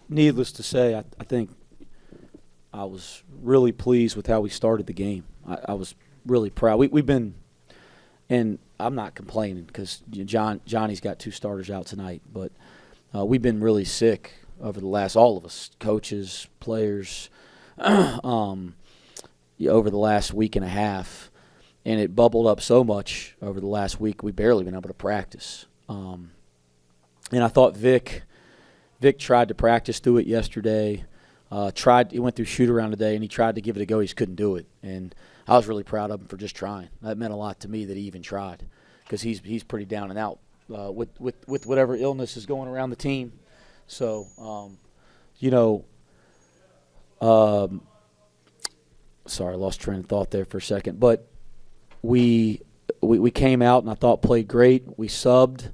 Needless to say, I think I was really pleased with how we started the game. I was really proud. We've been, and I'm not complaining because Johnny's got 2 starters out tonight, but we've been really sick over the last, all of us, coaches, players, over the last week and a half, and it bubbled up so much over the last week we barely been able to practice. And I thought Vic tried to practice through it yesterday. He went through shoot around today, and he tried to give it a go. He just couldn't do it, and I was really proud of him for just trying. That meant a lot to me that he even tried, because he's pretty down and out with whatever illness is going around the team. So, sorry, I lost train of thought there for a second. But we came out and I thought played great. We subbed.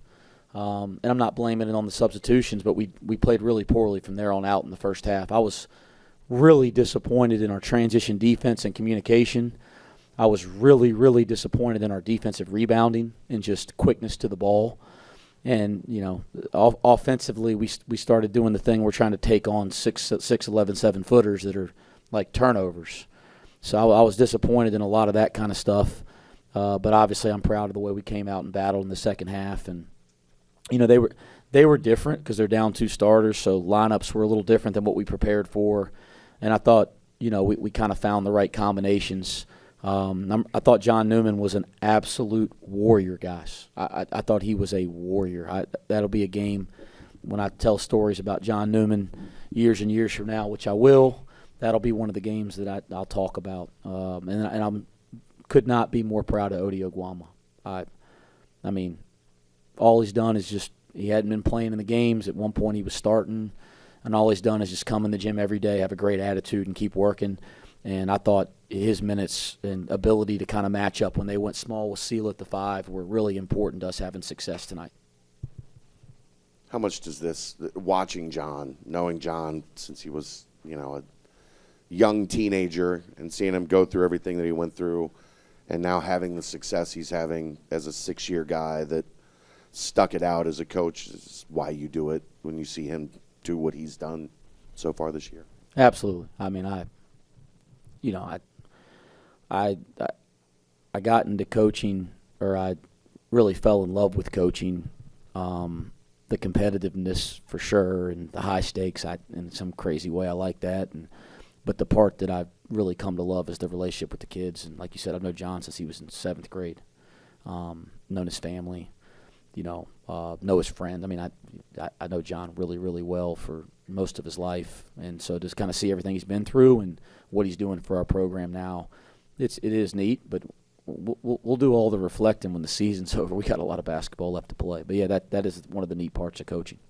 And I'm not blaming it on the substitutions, but we played really poorly from there on out in the first half. I was really disappointed in our transition defense and communication. I was really, really disappointed in our defensive rebounding and just quickness to the ball. And, offensively, we started doing the thing we're trying to take on 6'11", 7-footers that are like turnovers. So I was disappointed in a lot of that kind of stuff. But obviously I'm proud of the way we came out and battled in the second half. And they were different because they're down 2 starters, so lineups were a little different than what we prepared for. And I thought, we kind of found the right combinations. I thought John Newman was an absolute warrior, guys. I thought he was a warrior. That'll be a game when I tell stories about John Newman years and years from now, which I will. That'll be one of the games that I'll talk about. And I could not be more proud of Odi Oguama. I mean, all he's done is just he hadn't been playing in the games. At one point he was starting, and all he's done is just come in the gym every day, have a great attitude, and keep working. And I thought his minutes and ability to kind of match up when they went small with Seal at the 5 were really important to us having success tonight. How much does this, watching John, knowing John since he was, a young teenager and seeing him go through everything that he went through and now having the success he's having as a 6-year guy that stuck it out as a coach is why you do it when you see him do what he's done so far this year? Absolutely. I mean, I got into coaching, or I really fell in love with coaching, the competitiveness for sure, and the high stakes. In some crazy way, I like that. But the part that I've really come to love is the relationship with the kids. And like you said, I've known John since he was in 7th grade. Known his family, know his friends. I mean, I know John really, really well for most of his life. And so just kind of see everything he's been through and what he's doing for our program now, it is neat. But we'll do all the reflecting when the season's over. We got a lot of basketball left to play. But, yeah, that is one of the neat parts of coaching.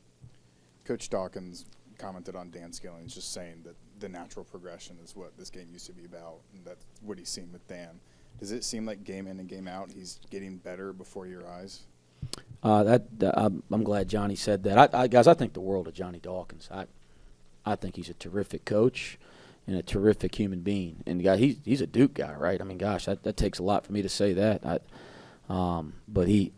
Coach Dawkins commented on Dan Skillings just saying that the natural progression is what this game used to be about, and that's what he's seen with Dan. Does it seem like game in and game out he's getting better before your eyes? I'm glad Johnny said that. Guys, I think the world of Johnny Dawkins. I think he's a terrific coach and a terrific human being. And he's a Duke guy, right? I mean, gosh, that takes a lot for me to say that. But he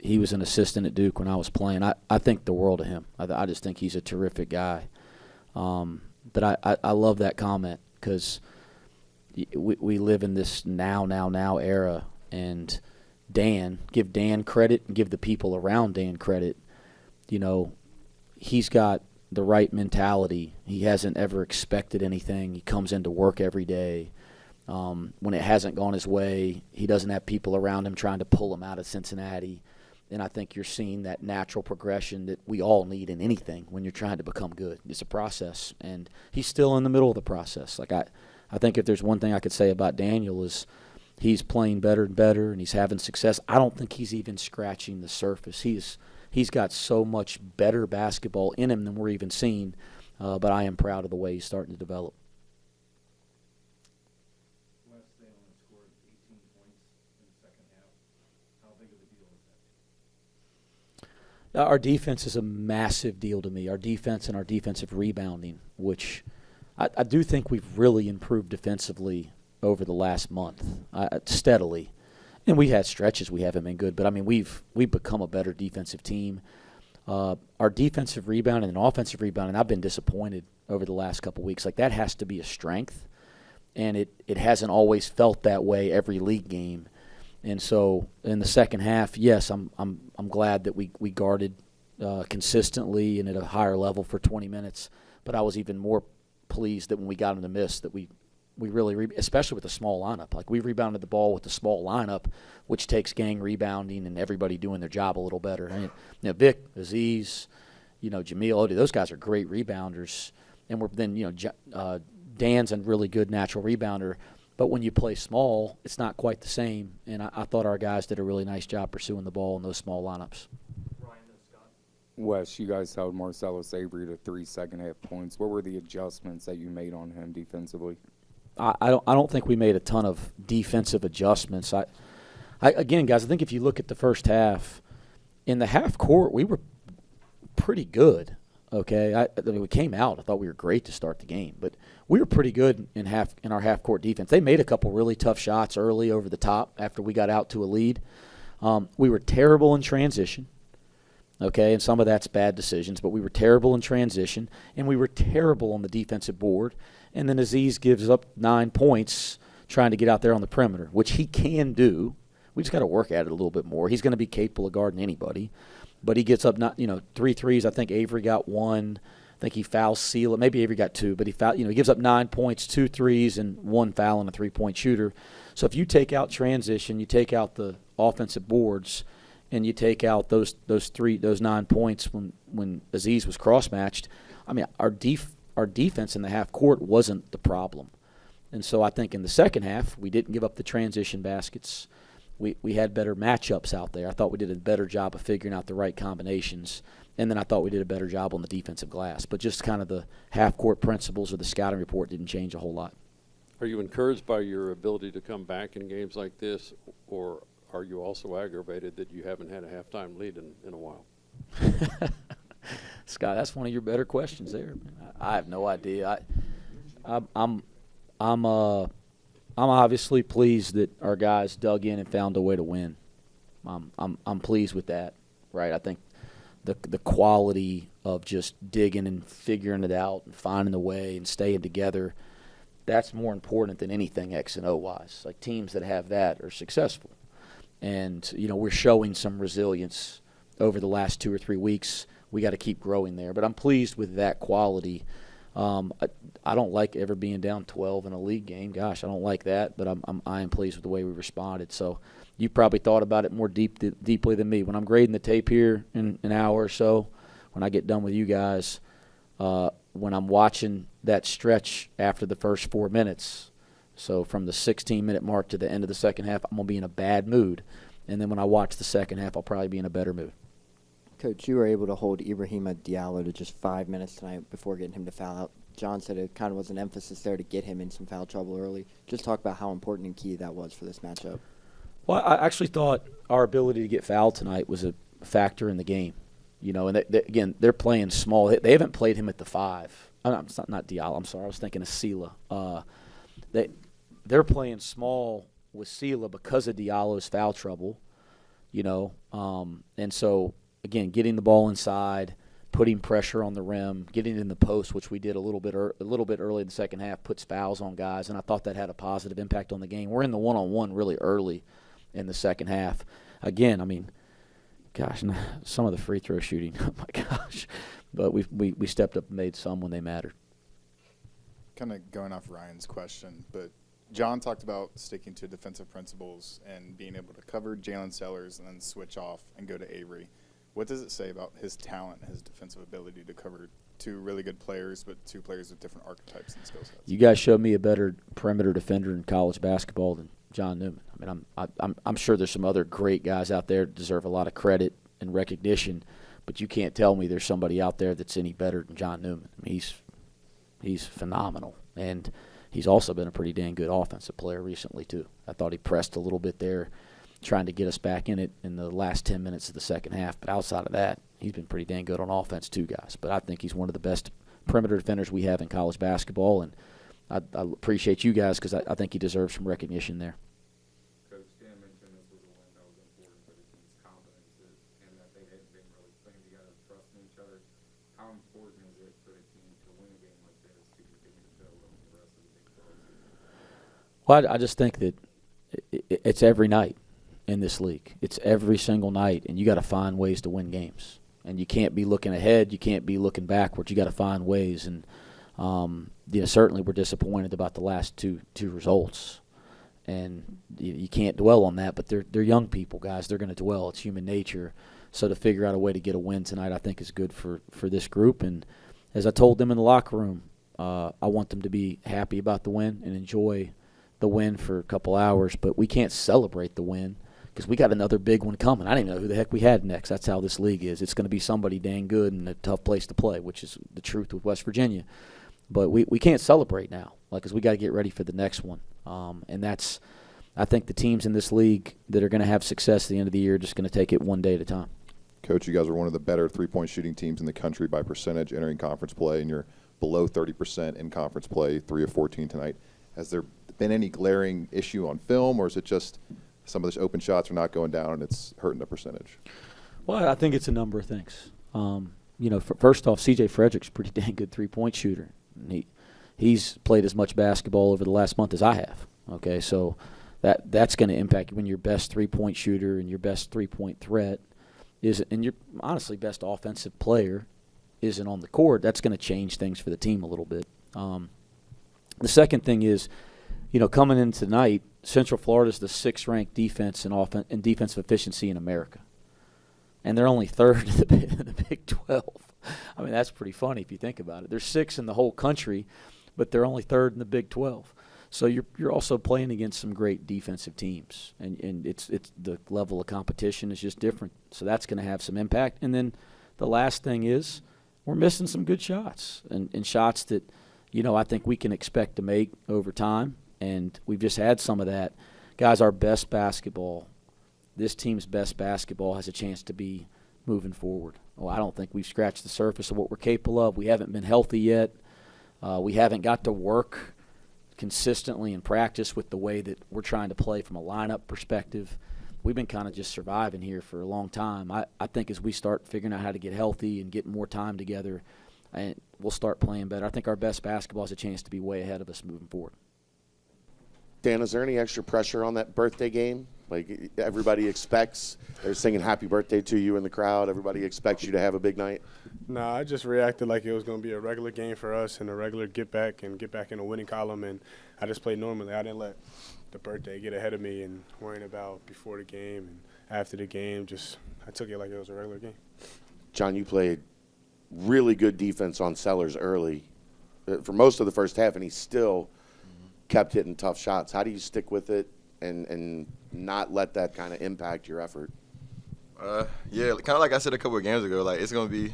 was an assistant at Duke when I was playing. I think the world of him. I just think he's a terrific guy. But I love that comment because we live in this now era, and give Dan credit and give the people around Dan credit. He's got the right mentality. He hasn't ever expected anything. He comes into work every day. When it hasn't gone his way, he doesn't have people around him trying to pull him out of Cincinnati. And I think you're seeing that natural progression that we all need in anything when you're trying to become good. It's a process, and he's still in the middle of the process. Like I think if there's one thing I could say about Daniel is he's playing better and better, and he's having success. I don't think he's even scratching the surface. He's got so much better basketball in him than we're even seeing, but I am proud of the way he's starting to develop. Our defense is a massive deal to me. Our defense and our defensive rebounding, which I do think we've really improved defensively over the last month, steadily. And we had stretches we haven't been good, but I mean we've become a better defensive team. our defensive rebounding and offensive rebounding, I've been disappointed over the last couple weeks. Like, that has to be a strength, and it hasn't always felt that way every league game. And so in the second half, yes, I'm glad that we guarded consistently and at a higher level for 20 minutes. But I was even more pleased that when we got them to miss, that we really, especially with the small lineup. Like, we rebounded the ball with the small lineup, which takes gang rebounding and everybody doing their job a little better. And, Vic, Aziz, Jamil, Odie, those guys are great rebounders. And Dan's a really good natural rebounder. But when you play small, it's not quite the same. And I thought our guys did a really nice job pursuing the ball in those small lineups. Wes, you guys held Marcellus Avery to 3 second-half points. What were the adjustments that you made on him defensively? I don't think we made a ton of defensive adjustments. Again, guys, I think if you look at the first half, in the half court, we were pretty good. Okay, I mean, we came out. I thought we were great to start the game, but we were pretty good in our half court defense. They made a couple really tough shots early over the top after we got out to a lead. We were terrible in transition. Okay, and some of that's bad decisions, but we were terrible in transition, and we were terrible on the defensive board. And then Aziz gives up 9 points trying to get out there on the perimeter, which he can do. We just got to work at it a little bit more. He's going to be capable of guarding anybody. But he gets up 3 threes. I think Avery got 1. I think he fouls Sela. Maybe Avery got 2, but he gives up 9 points, 2 threes, and 1 foul and a 3-point shooter. So if you take out transition, you take out the offensive boards, and you take out those 9 points when Aziz was cross-matched, I mean, our defense in the half court wasn't the problem. And so I think in the second half, we didn't give up the transition baskets. We had better matchups out there. I thought we did a better job of figuring out the right combinations. And then I thought we did a better job on the defensive glass. But just kind of the half-court principles of the scouting report didn't change a whole lot. Are you encouraged by your ability to come back in games like this, or are you also aggravated that you haven't had a halftime lead in a while? Scott, that's one of your better questions there. I have no idea. I'm obviously pleased that our guys dug in and found a way to win. I'm pleased with that, right? I think the quality of just digging and figuring it out and finding a way and staying together, that's more important than anything X and O wise. Like, teams that have that are successful. And, we're showing some resilience over the last 2 or 3 weeks. We got to keep growing there. But I'm pleased with that quality. I don't like ever being down 12 in a league game. Gosh, I don't like that. But I am pleased with the way we responded. So you probably thought about it more deeply than me. When I'm grading the tape here in an hour or so, when I get done with you guys, when I'm watching that stretch after the first 4 minutes, so from the 16-minute mark to the end of the second half, I'm going to be in a bad mood. And then when I watch the second half, I'll probably be in a better mood. Coach, you were able to hold Ibrahima Diallo to just 5 minutes tonight before getting him to foul out. John said it kind of was an emphasis there to get him in some foul trouble early. Just talk about how important and key that was for this matchup. Well, I actually thought our ability to get fouled tonight was a factor in the game. And again, they're playing small. They haven't played him at the 5. It's not Diallo. I'm sorry. I was thinking of Sela. They're playing small with Sela because of Diallo's foul trouble, and so, again, getting the ball inside, putting pressure on the rim, getting it in the post, which we did a little bit early in the second half, puts fouls on guys, and I thought that had a positive impact on the game. We're in the one-on-one really early in the second half. Again, I mean, gosh, some of the free throw shooting, oh my gosh, but we stepped up and made some when they mattered. Kind of going off Ryan's question, but John talked about sticking to defensive principles and being able to cover Jalen Sellers and then switch off and go to Avery. What does it say about his talent, his defensive ability to cover 2 really good players, but 2 players with different archetypes and skill sets? You guys showed me a better perimeter defender in college basketball than John Newman. I mean, I'm sure there's some other great guys out there that deserve a lot of credit and recognition, but you can't tell me there's somebody out there that's any better than John Newman. I mean, he's phenomenal, and he's also been a pretty dang good offensive player recently too. I thought he pressed a little bit there, trying to get us back in it in the last 10 minutes of the second half. But outside of that, he's been pretty dang good on offense too, guys. But I think he's one of the best perimeter defenders we have in college basketball, and I appreciate you guys because I think he deserves some recognition there. Coach Dan mentioned this was a win that was important for the team's confidence and that they hadn't been really playing together Well, I just think that it's every night in this league. It's every single night, and you got to find ways to win games. And you can't be looking ahead. You can't be looking backwards. You got to find ways. And certainly we're disappointed about the last two results. And you can't dwell on that. But they're young people, guys. They're going to dwell. It's human nature. So to figure out a way to get a win tonight, I think is good for this group. And as I told them in the locker room, I want them to be happy about the win and enjoy the win for a couple hours. But we can't celebrate the win because we got another big one coming. I didn't even know who the heck we had next. That's how this league is. It's going to be somebody dang good and a tough place to play, which is the truth with West Virginia. But we can't celebrate now, because we got to get ready for the next one. And that's, I think the teams in this league that are going to have success at the end of the year are just going to take it one day at a time. Coach, you guys are one of the better three-point shooting teams in the country by percentage entering conference play, and you're below 30% in conference play, 3 of 14 tonight. Has there been any glaring issue on film, or is it just some of those open shots are not going down and it's hurting the percentage? Well, I think it's a number of things. First off, C.J. Frederick's a pretty dang good three-point shooter. And he's played as much basketball over the last month as I have. Okay, so that's going to impact you when your best three-point shooter and your best three-point threat and your honestly best offensive player isn't on the court. That's going to change things for the team a little bit. The second thing is, coming in tonight, Central Florida is the 6th-ranked defense in defensive efficiency in America, and they're only 3rd in the Big 12. I mean, that's pretty funny if you think about it. They're 6th in the whole country, but they're only 3rd in the Big 12. So you're also playing against some great defensive teams, and it's the level of competition is just different. So that's going to have some impact. And then the last thing is we're missing some good shots and shots that, I think we can expect to make over time. And we've just had some of that. Guys, our best basketball, this team's best basketball has a chance to be moving forward. Well, I don't think we've scratched the surface of what we're capable of. We haven't been healthy yet. We haven't got to work consistently in practice with the way that we're trying to play from a lineup perspective. We've been kind of just surviving here for a long time. I think as we start figuring out how to get healthy and get more time together, we'll start playing better. I think our best basketball has a chance to be way ahead of us moving forward. Dan, is there any extra pressure on that birthday game? Like, everybody expects, they're singing happy birthday to you in the crowd. Everybody expects you to have a big night. Nah, I just reacted like it was going to be a regular game for us and a regular get back in the winning column, and I just played normally. I didn't let the birthday get ahead of me and worrying about before the game and after the game. I took it like it was a regular game. John, you played really good defense on Sellers early for most of the first half, and he still kept hitting tough shots. How do you stick with it and not let that kind of impact your effort? Yeah, kind of like I said a couple of games ago, like it's going to be,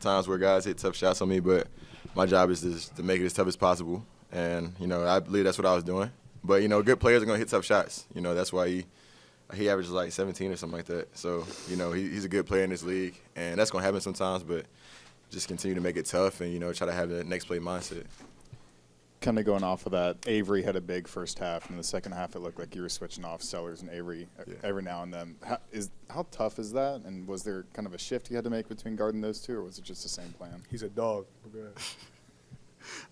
times where guys hit tough shots on me, but my job is to make it as tough as possible. And, I believe that's what I was doing. But, good players are going to hit tough shots. That's why he averages like 17 or something like that. So, he's a good player in this league, and that's going to happen sometimes, but just continue to make it tough and, try to have the next play mindset. Kind of going off of that, Avery had a big first half, and in the second half it looked like you were switching off Sellers and Avery every now and then. How tough is that, and was there kind of a shift you had to make between guarding those two, or was it just the same plan? He's a dog.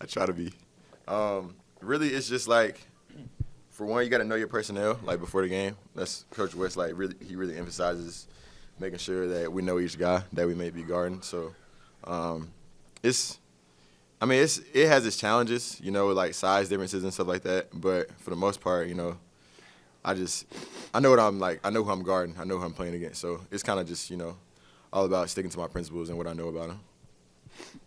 I try to be. Really, it's just like, for one, you got to know your personnel, like before the game. That's Coach West, he really emphasizes making sure that we know each guy that we may be guarding. So it has its challenges, like size differences and stuff like that. But for the most part, I know what I'm like. I know who I'm guarding. I know who I'm playing against. So it's kind of just, all about sticking to my principles and what I know about them.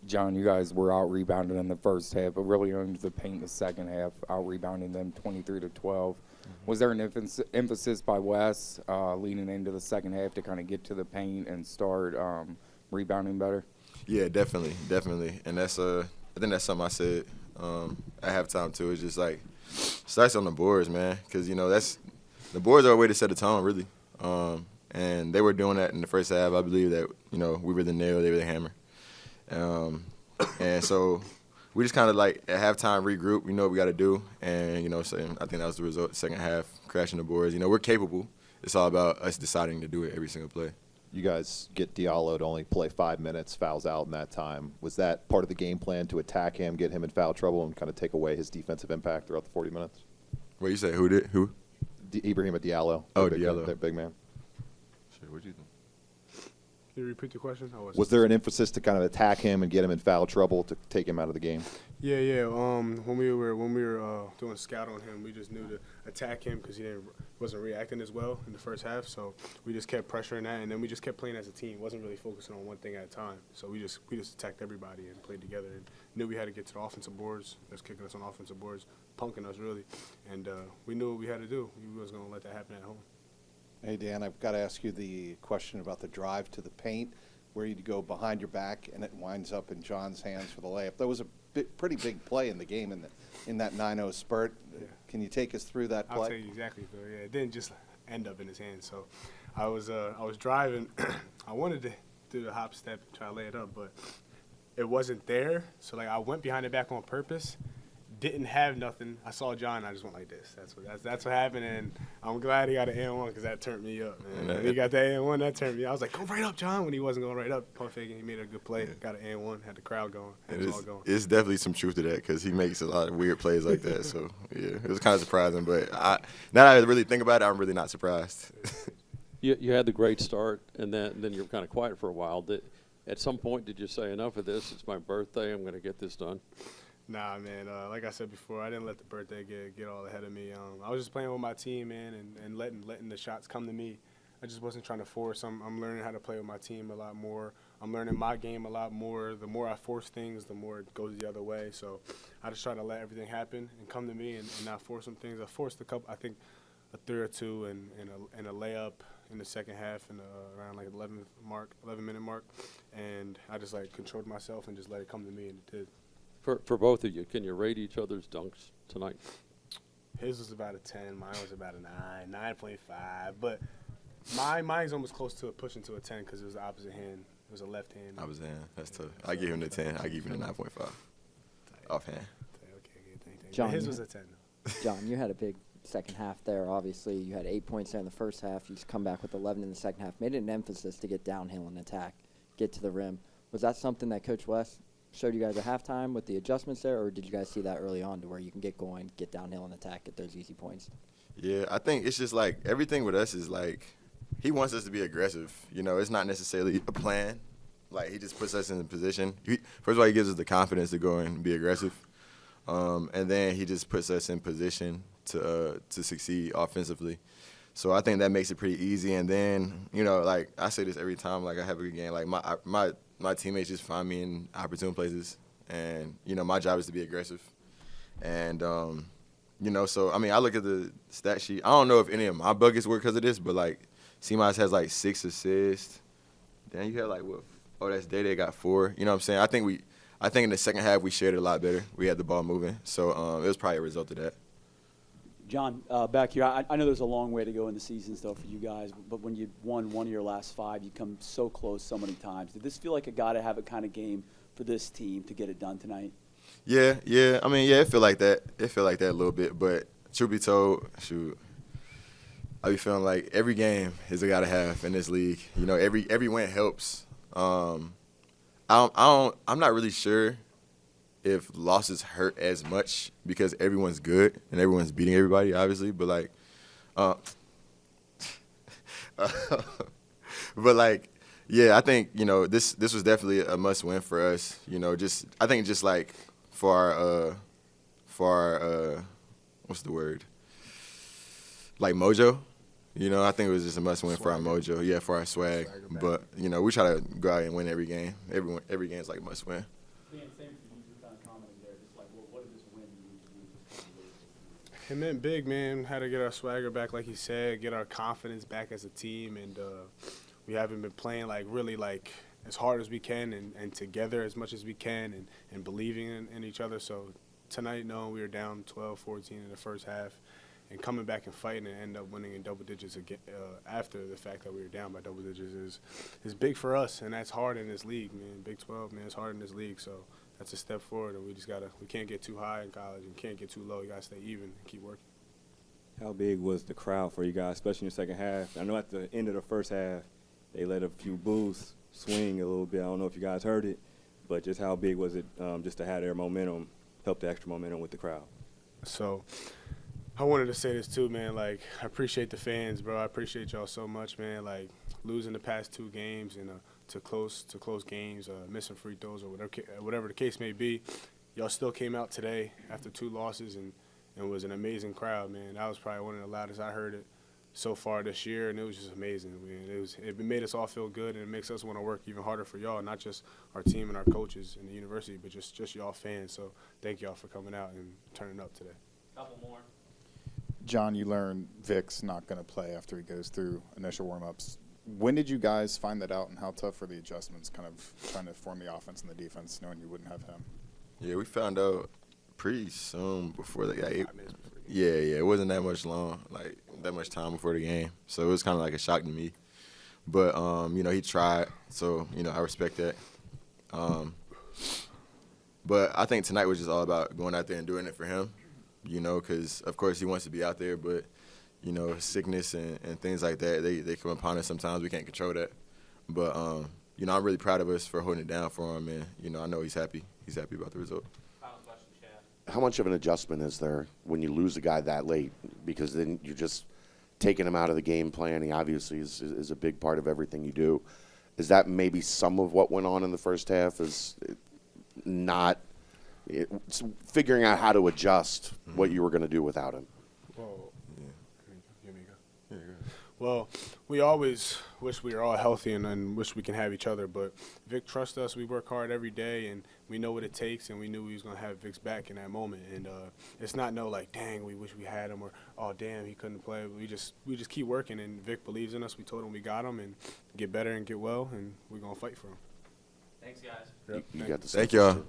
John, you guys were out-rebounded in the first half, but really owned the paint in the second half, out-rebounding them 23-12. Was there an emphasis by Wes leading into the second half to kind of get to the paint and start rebounding better? Yeah, definitely. And that's I think that's something I said at halftime too. It's just like starts on the boards, man, because the boards are a way to set a tone, really. And they were doing that in the first half. I believe that we were the nail, they were the hammer, and so we just kind of like at halftime regroup. We know what we got to do, and so I think that was the result. Second half, crashing the boards. We're capable. It's all about us deciding to do it every single play. You guys get Diallo to only play 5 minutes, fouls out in that time. Was that part of the game plan to attack him, get him in foul trouble, and kind of take away his defensive impact throughout the 40 minutes? What you say? Who did? Who? Ibrahim Diallo. Oh, their Diallo. Their big man. Shit, what you think? Can you repeat the question? Was there an emphasis to kind of attack him and get him in foul trouble to take him out of the game? Yeah. When we were doing scout on him, we just knew to attack him because he wasn't reacting as well in the first half. So we just kept pressuring that, and then we just kept playing as a team. Wasn't really focusing on one thing at a time. So we just attacked everybody and played together, and knew we had to get to the offensive boards. They was kicking us on offensive boards, punking us really, and we knew what we had to do. We wasn't gonna let that happen at home. Hey, Dan, I've got to ask you the question about the drive to the paint, where you go behind your back and it winds up in John's hands for the layup. That was a pretty big play in the game in that 9-0 spurt. Yeah. Can you take us through that play? I'll tell you exactly, Phil. Yeah, it didn't just end up in his hands. So I was driving. I wanted to do the hop step and try to lay it up, but it wasn't there. So like I went behind the back on purpose. Didn't have nothing. I saw John. I just went like this. That's what happened, and I'm glad he got an and one because that turned me up, man. When he got that and one, that turned me. I was like, go right up, John. When he wasn't going right up, pump faking, he made a good play. Got an and one, had the crowd going. It was all going. It's definitely some truth to that because he makes a lot of weird plays like that. So yeah, it was kind of surprising. But now that I really think about it, I'm really not surprised. You had the great start, and then you were kind of quiet for a while. At some point, did you say, enough of this? It's my birthday. I'm going to get this done. Nah, man. Like I said before, I didn't let the birthday get all ahead of me. I was just playing with my team, man, and letting the shots come to me. I just wasn't trying to force. I'm learning how to play with my team a lot more. I'm learning my game a lot more. The more I force things, the more it goes the other way. So I just try to let everything happen and come to me and not force some things. I forced I think a 3 or 2 and a layup in the second half and around like 11-minute mark, and I just like controlled myself and just let it come to me, and it did. For both of you, can you rate each other's dunks tonight? His was about a 10. Mine was about a 9, 9.5. But mine's almost close to pushing to a 10 because it was the opposite hand. It was a left hand. I was in. That's tough. I gave him the 10. I give him the 9.5. Offhand. Okay, thank John, his was a 10. John, you had a big second half there. Obviously, you had 8 points there in the first half. You come back with 11 in the second half. Made it an emphasis to get downhill and attack, get to the rim. Was that something that Coach West showed you guys at halftime with the adjustments there, or did you guys see that early on to where you can get going, get downhill and attack, get those easy points? Yeah, I think it's just like everything with us is like he wants us to be aggressive. You know, it's not necessarily a plan. Like he just puts us in a position. First of all, he gives us the confidence to go and be aggressive, and then he just puts us in position to succeed offensively. So I think that makes it pretty easy. And then, you know, like I say this every time, like I have a good game. Like my teammates just find me in opportune places, and you know my job is to be aggressive. And you know, so I mean, I look at the stat sheet. I don't know if any of my buckets were because of this, but like CMOS has like 6 assists. Then you have like what? Oh, that's Day got 4. You know what I'm saying? I think in the second half we shared it a lot better. We had the ball moving, so it was probably a result of that. John, back here, I know there's a long way to go in the season still for you guys, but when you won one of your last 5, you come so close so many times. Did this feel like a gotta-have-it kind of game for this team to get it done tonight? Yeah. I mean, yeah, it feel like that. It feel like that a little bit, but truth be told, shoot, I be feeling like every game is a gotta-have in this league. You know, every win helps. I'm not really sure if losses hurt as much because everyone's good and everyone's beating everybody, obviously. But like, yeah, I think you know this was definitely a must win for us. You know, I think just like for our what's the word? Like mojo. You know, I think it was just a must win for our mojo. Yeah, for our swag. But you know, we try to go out and win every game. Every game is like a must win. Dan, same for you. You're kind of commenting there, just like, well, what did this win mean to you? It meant big, man. Had to get our swagger back, like he said, get our confidence back as a team, and we haven't been playing like really like as hard as we can and together as much as we can and believing in each other. So tonight, knowing we were down 12-14 in the first half, and coming back and fighting and end up winning in double digits again after the fact that we were down by double digits is big for us, and that's hard in this league, man. Big 12, man, it's hard in this league, so that's a step forward, and we can't get too high in college and can't get too low. You gotta stay even and keep working. How big was the crowd for you guys, especially in the second half? I know at the end of the first half they let a few boos swing a little bit. I don't know if you guys heard it, but just how big was it just to have their momentum, help the extra momentum with the crowd? So I wanted to say this too, man. Like, I appreciate the fans, bro. I appreciate y'all so much, man. Like, losing the past 2 games and to close games, missing free throws or whatever the case may be, y'all still came out today after 2 losses and was an amazing crowd, man. That was probably one of the loudest I heard it so far this year, and it was just amazing, man. It made us all feel good, and it makes us want to work even harder for y'all, not just our team and our coaches and the university, but just y'all fans. So thank y'all for coming out and turning up today. Couple more. John, you learned Vic's not going to play after he goes through initial warm-ups. When did you guys find that out, and how tough were the adjustments kind of trying to form the offense and the defense, knowing you wouldn't have him? Yeah, we found out pretty soon before the game. Yeah, it wasn't that much that much time before the game. So it was kind of like a shock to me. But, he tried, so, I respect that. But I think tonight was just all about going out there and doing it for him, because, of course, he wants to be out there, but, sickness and things like that, they come upon us sometimes. We can't control that. But, I'm really proud of us for holding it down for him, and, I know he's happy. He's happy about the result. How much of an adjustment is there when you lose a guy that late? Because then you're just taking him out of the game plan. He obviously is a big part of everything you do. Is that maybe some of what went on in the first half? Is it's figuring out how to adjust what you were going to do without him? Well, we always wish we were all healthy and wish we can have each other. But Vic trusts us. We work hard every day, and we know what it takes, and we knew we was going to have Vic's back in that moment. And it's not dang, we wish we had him, or, oh, damn, he couldn't play. We just keep working, and Vic believes in us. We told him we got him, and get better and get well, and we're going to fight for him. Thanks, guys. You got the Thank y'all.